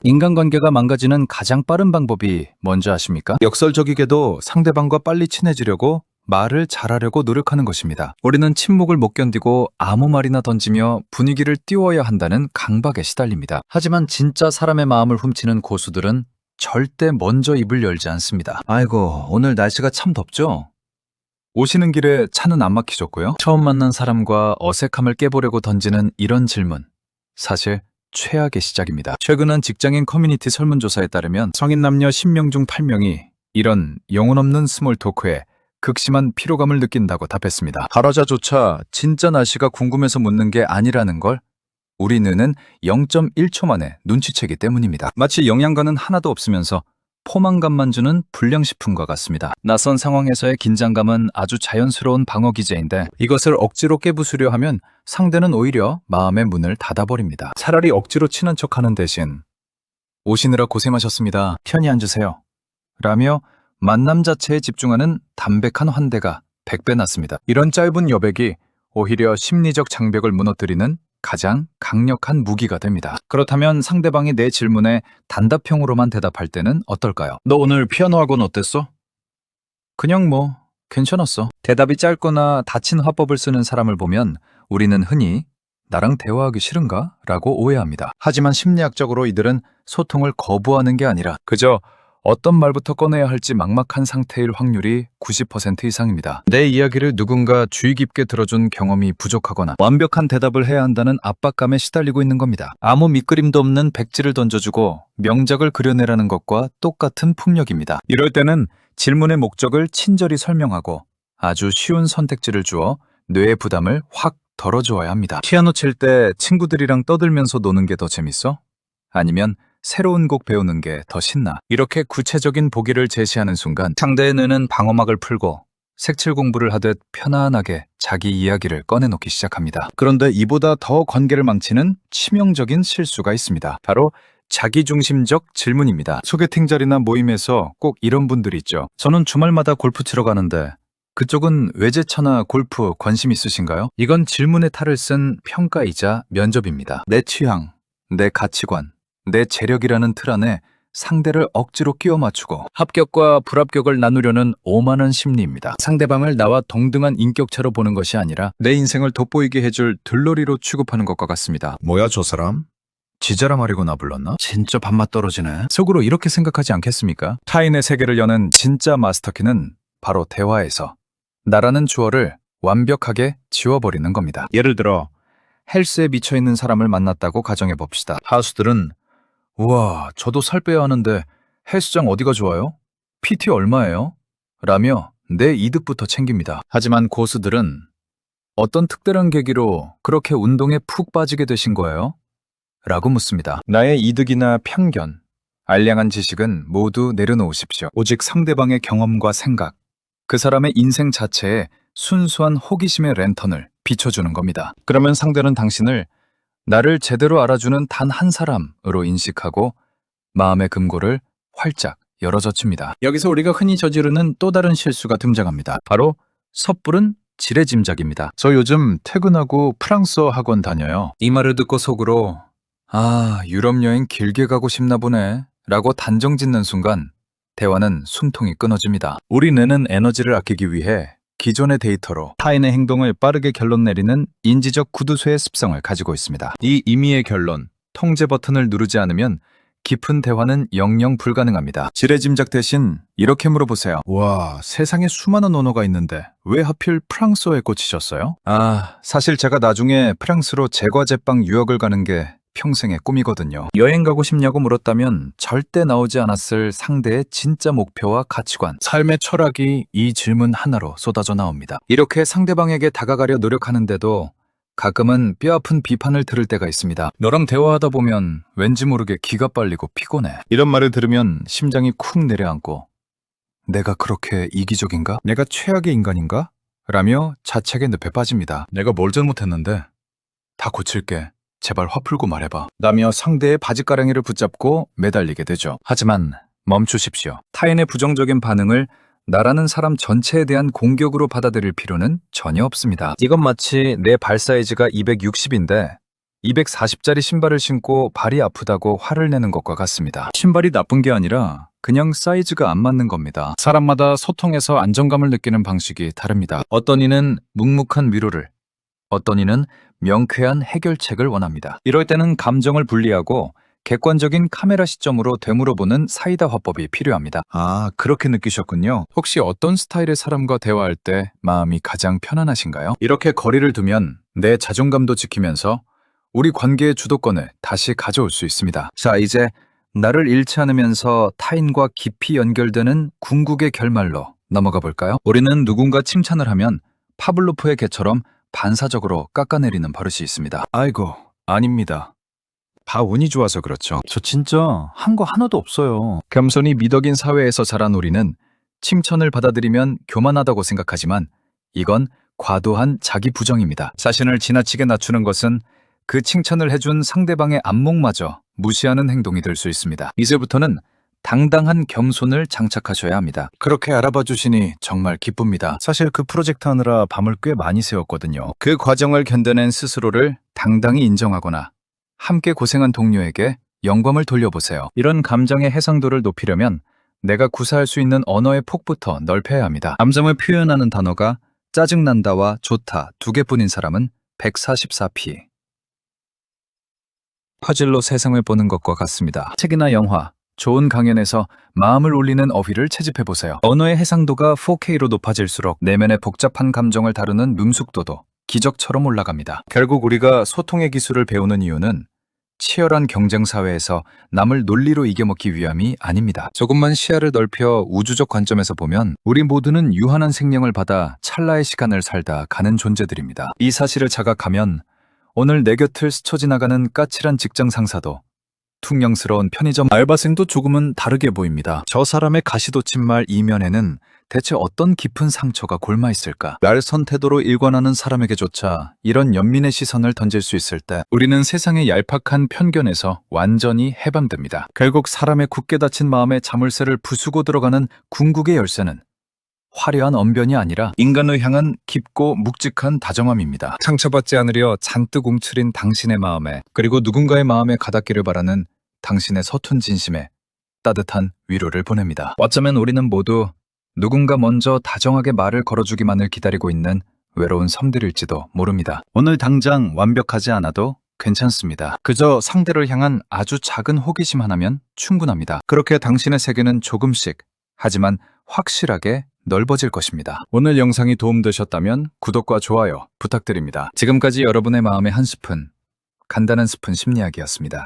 인간관계가 망가지는 가장 빠른 방법이 뭔지 아십니까? 역설적이게도 상대방과 빨리 친해지려고 말을 잘하려고 노력하는 것입니다. 우리는 침묵을 못 견디고 아무 말이나 던지며 분위기를 띄워야 한다는 강박에 시달립니다. 하지만 진짜 사람의 마음을 훔치는 고수들은 절대 먼저 입을 열지 않습니다. 아이고, 오늘 날씨가 참 덥죠? 오시는 길에 차는 안 막히셨고요. 처음 만난 사람과 어색함을 깨보려고 던지는 이런 질문. 사실 최악의 시작입니다. 최근한 직장인 커뮤니티 설문조사에 따르면 성인 남녀 10명 중 8명이 이런 영혼 없는 스몰 토크에 극심한 피로감을 느낀다고 답했습니다. 발화자조차 진짜 날씨가 궁금해서 묻는 게 아니라는 걸 우리 뇌는 0.1초 만에 눈치채기 때문입니다. 마치 영양가는 하나도 없으면서 포만감만 주는 불량식품과 같습니다. 낯선 상황에서의 긴장감은 아주 자연스러운 방어 기제인데 이것을 억지로 깨부수려 하면 상대는 오히려 마음의 문을 닫아버립니다. 차라리 억지로 친한 척하는 대신 오시느라 고생하셨습니다. 편히 앉으세요. 라며 만남 자체에 집중하는 담백한 환대가 100배 낫습니다. 이런 짧은 여백이 오히려 심리적 장벽을 무너뜨리는 가장 강력한 무기가 됩니다. 그렇다면 상대방이 내 질문에 단답형으로만 대답할 때는 어떨까요? 너 오늘 피아노 학원 어땠어? 그냥 뭐 괜찮았어. 대답이 짧거나 닫힌 화법을 쓰는 사람을 보면 우리는 흔히 나랑 대화하기 싫은가? 라고 오해합니다. 하지만 심리학적으로 이들은 소통을 거부하는 게 아니라 그저 어떤 말부터 꺼내야 할지 막막한 상태일 확률이 90% 이상입니다. 내 이야기를 누군가 주의 깊게 들어준 경험이 부족하거나 완벽한 대답을 해야 한다는 압박감에 시달리고 있는 겁니다. 아무 밑그림도 없는 백지를 던져주고 명작을 그려내라는 것과 똑같은 풍력입니다. 이럴 때는 질문의 목적을 친절히 설명하고 아주 쉬운 선택지를 주어 뇌의 부담을 확 덜어주어야 합니다. 피아노 칠 때 친구들이랑 떠들면서 노는 게 더 재밌어? 아니면 새로운 곡 배우는 게 더 신나? 이렇게 구체적인 보기를 제시하는 순간 상대의 뇌는 방어막을 풀고 색칠 공부를 하듯 편안하게 자기 이야기를 꺼내놓기 시작합니다. 그런데 이보다 더 관계를 망치는 치명적인 실수가 있습니다. 바로 자기중심적 질문입니다. 소개팅 자리나 모임에서 꼭 이런 분들이 있죠. 저는 주말마다 골프 치러 가는데 그쪽은 외제차나 골프 관심 있으신가요? 이건 질문의 탈을 쓴 평가이자 면접입니다. 내 취향, 내 가치관, 내 재력이라는 틀 안에 상대를 억지로 끼워 맞추고 합격과 불합격을 나누려는 오만한 심리입니다. 상대방을 나와 동등한 인격차로 보는 것이 아니라 내 인생을 돋보이게 해줄 들러리로 취급하는 것과 같습니다. 뭐야 저 사람? 지자라 말이고 나 불렀나? 진짜 밥맛 떨어지네. 속으로 이렇게 생각하지 않겠습니까? 타인의 세계를 여는 진짜 마스터키는 바로 대화에서 나라는 주어를 완벽하게 지워버리는 겁니다. 예를 들어 헬스에 미쳐있는 사람을 만났다고 가정해 봅시다. 하수들은 우와, 저도 살 빼야 하는데 헬스장 어디가 좋아요? PT 얼마예요? 라며 내 이득부터 챙깁니다. 하지만 고수들은 어떤 특별한 계기로 그렇게 운동에 푹 빠지게 되신 거예요? 라고 묻습니다. 나의 이득이나 편견, 알량한 지식은 모두 내려놓으십시오. 오직 상대방의 경험과 생각, 그 사람의 인생 자체에 순수한 호기심의 랜턴을 비춰주는 겁니다. 그러면 상대는 당신을 나를 제대로 알아주는 단 한 사람으로 인식하고 마음의 금고를 활짝 열어젖힙니다. 여기서 우리가 흔히 저지르는 또 다른 실수가 등장합니다. 바로 섣부른 지레짐작입니다. 저 요즘 퇴근하고 프랑스어 학원 다녀요. 이 말을 듣고 속으로 아, 유럽 여행 길게 가고 싶나 보네 라고 단정 짓는 순간 대화는 숨통이 끊어집니다. 우리 뇌는 에너지를 아끼기 위해 기존의 데이터로 타인의 행동을 빠르게 결론 내리는 인지적 구두쇠의 습성을 가지고 있습니다. 이 임의의 결론, 통제 버튼을 누르지 않으면 깊은 대화는 영영 불가능합니다. 지레짐작 대신 이렇게 물어보세요. 와, 세상에 수많은 언어가 있는데 왜 하필 프랑스어에 꽂히셨어요? 아, 사실 제가 나중에 프랑스로 제과제빵 유학을 가는 게 평생의 꿈이거든요. 여행 가고 싶냐고 물었다면 절대 나오지 않았을 상대의 진짜 목표와 가치관, 삶의 철학이 이 질문 하나로 쏟아져 나옵니다. 이렇게 상대방에게 다가가려 노력하는데도 가끔은 뼈아픈 비판을 들을 때가 있습니다. 너랑 대화하다 보면 왠지 모르게 기가 빨리고 피곤해. 이런 말을 들으면 심장이 쿵 내려앉고 내가 그렇게 이기적인가? 내가 최악의 인간인가? 라며 자책의 늪에 빠집니다. 내가 뭘 잘못했는데? 다 고칠게. 제발 화 풀고 말해봐. 라며 상대의 바지가랑이를 붙잡고 매달리게 되죠. 하지만 멈추십시오. 타인의 부정적인 반응을 나라는 사람 전체에 대한 공격으로 받아들일 필요는 전혀 없습니다. 이건 마치 내 발 사이즈가 260인데 240짜리 신발을 신고 발이 아프다고 화를 내는 것과 같습니다. 신발이 나쁜 게 아니라 그냥 사이즈가 안 맞는 겁니다. 사람마다 소통에서 안정감을 느끼는 방식이 다릅니다. 어떤 이는 묵묵한 위로를, 어떤 이는 명쾌한 해결책을 원합니다. 이럴 때는 감정을 분리하고 객관적인 카메라 시점으로 되물어보는 사이다 화법이 필요합니다. 아, 그렇게 느끼셨군요. 혹시 어떤 스타일의 사람과 대화할 때 마음이 가장 편안하신가요? 이렇게 거리를 두면 내 자존감도 지키면서 우리 관계의 주도권을 다시 가져올 수 있습니다. 자, 이제 나를 잃지 않으면서 타인과 깊이 연결되는 궁극의 결말로 넘어가 볼까요? 우리는 누군가 칭찬을 하면 파블로프의 개처럼 반사적으로 깎아내리는 버릇이 있습니다. 아이고, 아닙니다. 다 운이 좋아서 그렇죠. 저 진짜 한 거 하나도 없어요. 겸손이 미덕인 사회에서 자란 우리는 칭찬을 받아들이면 교만하다고 생각하지만 이건 과도한 자기 부정입니다. 자신을 지나치게 낮추는 것은 그 칭찬을 해준 상대방의 안목마저 무시하는 행동이 될 수 있습니다. 이제부터는 당당한 겸손을 장착하셔야 합니다. 그렇게 알아봐 주시니 정말 기쁩니다. 사실 그 프로젝트 하느라 밤을 꽤 많이 새웠거든요. 그 과정을 견뎌낸 스스로를 당당히 인정하거나 함께 고생한 동료에게 영광을 돌려보세요. 이런 감정의 해상도를 높이려면 내가 구사할 수 있는 언어의 폭부터 넓혀야 합니다. 감정을 표현하는 단어가 짜증난다와 좋다 두 개뿐인 사람은 144p. 퍼즐로 세상을 보는 것과 같습니다. 책이나 영화, 좋은 강연에서 마음을 울리는 어휘를 채집해보세요. 언어의 해상도가 4K로 높아질수록 내면의 복잡한 감정을 다루는 능숙도도 기적처럼 올라갑니다. 결국 우리가 소통의 기술을 배우는 이유는 치열한 경쟁 사회에서 남을 논리로 이겨먹기 위함이 아닙니다. 조금만 시야를 넓혀 우주적 관점에서 보면 우리 모두는 유한한 생명을 받아 찰나의 시간을 살다 가는 존재들입니다. 이 사실을 자각하면 오늘 내 곁을 스쳐 지나가는 까칠한 직장 상사도 퉁명스러운 편의점 알바생도 조금은 다르게 보입니다. 저 사람의 가시돋친 이면에는 대체 어떤 깊은 상처가 골마 있을까? 날선 태도로 일관하는 사람에게조차 이런 연민의 시선을 던질 수 있을 때 우리는 세상의 얄팍한 편견에서 완전히 해방됩니다. 결국 사람의 굳게 닫힌 마음에 자물쇠를 부수고 들어가는 궁극의 열쇠는 화려한 언변이 아니라 인간을 향한 깊고 묵직한 다정함입니다. 상처받지 않으려 잔뜩 움츠린 당신의 마음에, 그리고 누군가의 마음에 가닿기를 바라는 당신의 서툰 진심에 따뜻한 위로를 보냅니다. 어쩌면 우리는 모두 누군가 먼저 다정하게 말을 걸어주기만을 기다리고 있는 외로운 섬들일지도 모릅니다. 오늘 당장 완벽하지 않아도 괜찮습니다. 그저 상대를 향한 아주 작은 호기심 하나면 충분합니다. 그렇게 당신의 세계는 조금씩, 하지만 확실하게 넓어질 것입니다. 오늘 영상이 도움되셨다면 구독과 좋아요 부탁드립니다. 지금까지 여러분의 마음의 한 스푼, 간단한 스푼 심리학이었습니다.